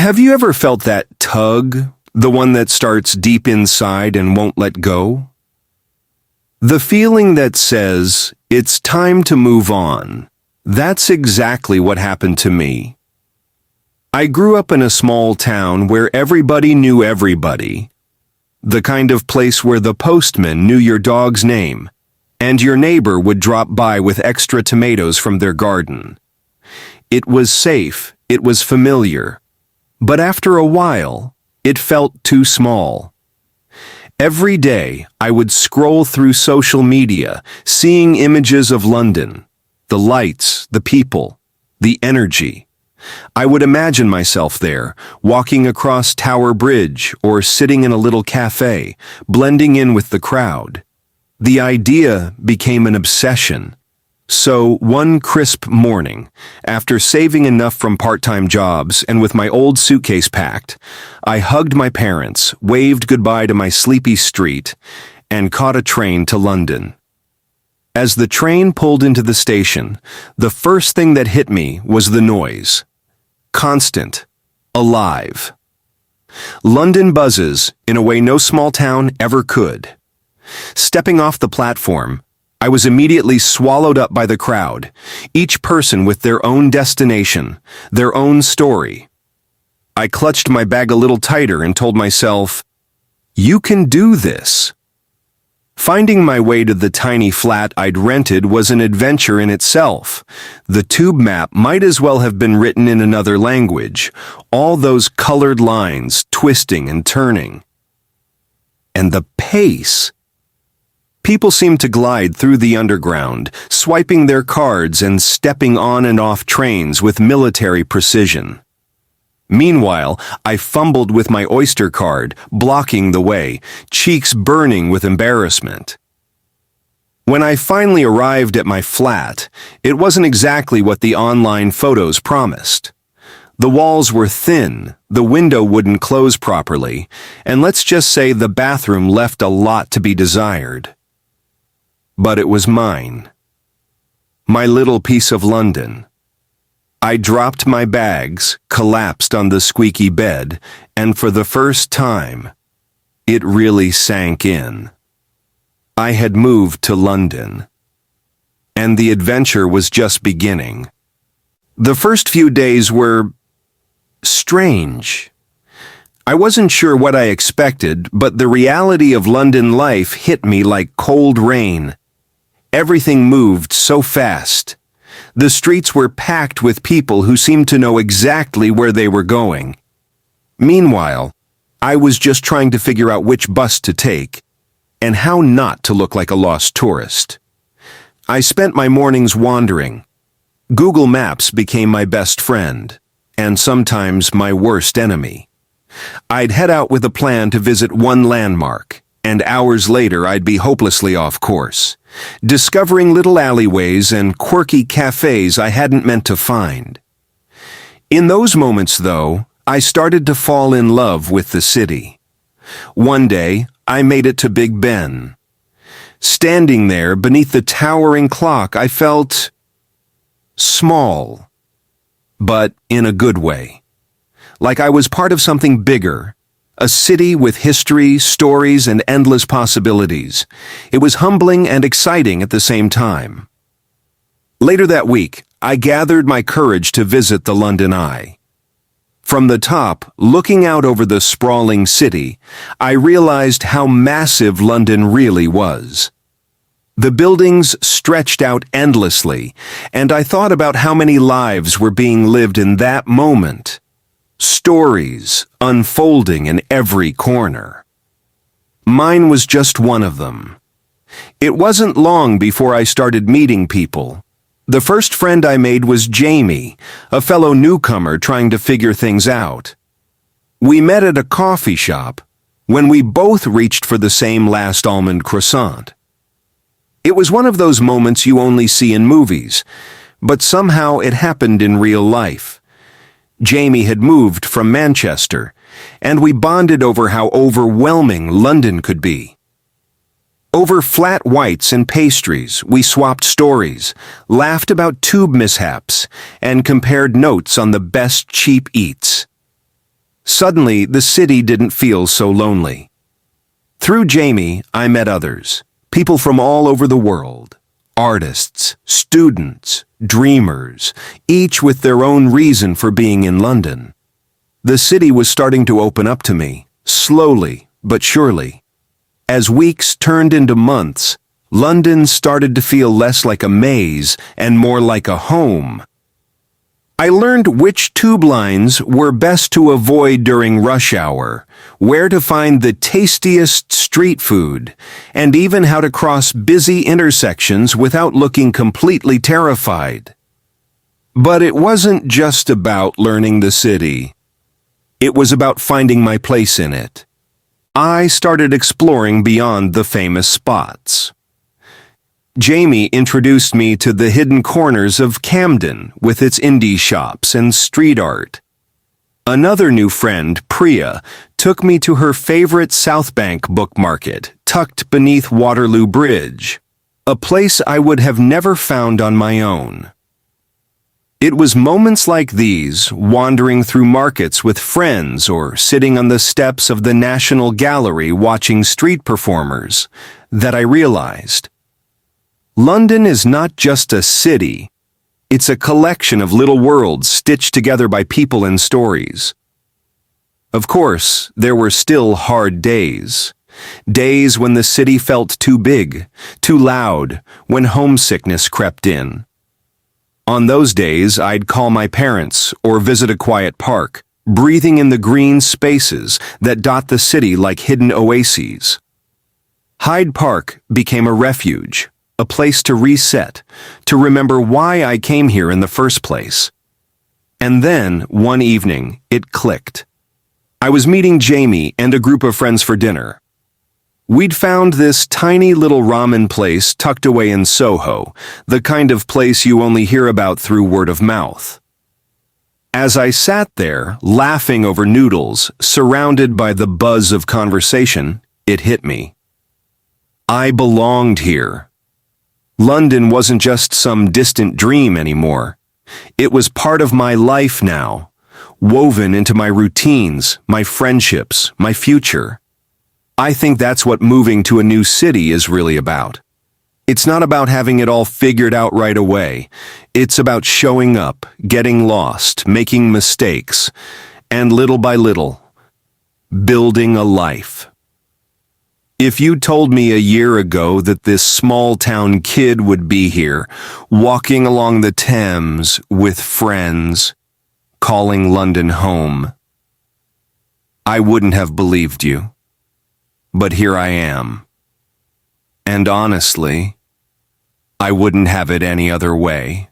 Have you ever felt that tug, the one that starts deep inside and won't let go? The feeling that says, it's time to move on. That's exactly what happened to me. I grew up in a small town where everybody knew everybody. The kind of place where the postman knew your dog's name, and your neighbor would drop by with extra tomatoes from their garden. It was safe, it was familiar. But after a while, it felt too small. Every day, I would scroll through social media, seeing images of London, the lights, the people, the energy. I would imagine myself there, walking across Tower Bridge or sitting in a little cafe, blending in with the crowd. The idea became an obsession. So one crisp morning, after saving enough from part-time jobs and with my old suitcase packed, I hugged my parents, waved goodbye to my sleepy street, and caught a train to London. As the train pulled into the station, the first thing that hit me was the noise. Constant. Alive. London buzzes in a way no small town ever could. Stepping off the platform, I was immediately swallowed up by the crowd, each person with their own destination, their own story. I clutched my bag a little tighter and told myself, you can do this. Finding my way to the tiny flat I'd rented was an adventure in itself. The tube map might as well have been written in another language, all those colored lines twisting and turning. And the pace. People seemed to glide through the underground, swiping their cards and stepping on and off trains with military precision. Meanwhile, I fumbled with my Oyster card, blocking the way, cheeks burning with embarrassment. When I finally arrived at my flat, it wasn't exactly what the online photos promised. The walls were thin, the window wouldn't close properly, and let's just say the bathroom left a lot to be desired. But it was mine. My little piece of London. I dropped my bags, collapsed on the squeaky bed, and for the first time, it really sank in. I had moved to London. And the adventure was just beginning. The first few days were strange. I wasn't sure what I expected, but the reality of London life hit me like cold rain. Everything moved so fast. The streets were packed with people who seemed to know exactly where they were going. Meanwhile, I was just trying to figure out which bus to take and how not to look like a lost tourist. I spent my mornings wandering. Google Maps became my best friend, and sometimes my worst enemy. I'd head out with a plan to visit one landmark, and hours later I'd be hopelessly off course, discovering little alleyways and quirky cafes I hadn't meant to find. In those moments, though, I started to fall in love with the city. One day, I made it to Big Ben. Standing there beneath the towering clock, I felt small, but in a good way. Like I was part of something bigger. A city with history, stories, and endless possibilities. It was humbling and exciting at the same time. Later that week, I gathered my courage to visit the London Eye. From the top, looking out over the sprawling city, I realized how massive London really was. The buildings stretched out endlessly, and I thought about how many lives were being lived in that moment. Stories unfolding in every corner. Mine was just one of them. It wasn't long before I started meeting people. The first friend I made was Jamie, a fellow newcomer trying to figure things out. We met at a coffee shop when we both reached for the same last almond croissant. It was one of those moments you only see in movies, but somehow it happened in real life. Jamie had moved from Manchester, and we bonded over how overwhelming London could be. Over flat whites and pastries, we swapped stories, laughed about tube mishaps, and compared notes on the best cheap eats. Suddenly, the city didn't feel so lonely. Through Jamie, I met others, people from all over the world. Artists, students, dreamers, each with their own reason for being in London. The city was starting to open up to me, slowly but surely. As weeks turned into months, London started to feel less like a maze and more like a home. I learned which tube lines were best to avoid during rush hour, where to find the tastiest street food, and even how to cross busy intersections without looking completely terrified. But it wasn't just about learning the city. It was about finding my place in it. I started exploring beyond the famous spots. Jamie introduced me to the hidden corners of Camden with its indie shops and street art. Another new friend, Priya, took me to her favorite South Bank book market, tucked beneath Waterloo Bridge, a place I would have never found on my own. It was moments like these, wandering through markets with friends or sitting on the steps of the National Gallery watching street performers, that I realized London is not just a city, it's a collection of little worlds stitched together by people and stories. Of course, there were still hard days. Days when the city felt too big, too loud, when homesickness crept in. On those days, I'd call my parents or visit a quiet park, breathing in the green spaces that dot the city like hidden oases. Hyde Park became a refuge, a place to reset, to remember why I came here in the first place. And then, one evening, it clicked. I was meeting Jamie and a group of friends for dinner. We'd found this tiny little ramen place tucked away in Soho, the kind of place you only hear about through word of mouth. As I sat there, laughing over noodles, surrounded by the buzz of conversation, it hit me. I belonged here. London wasn't just some distant dream anymore. It was part of my life now, woven into my routines, my friendships, my future. I think that's what moving to a new city is really about. It's not about having it all figured out right away. It's about showing up, getting lost, making mistakes, and little by little, building a life. If you told me a year ago that this small-town kid would be here, walking along the Thames with friends, calling London home, I wouldn't have believed you. But here I am. And honestly, I wouldn't have it any other way.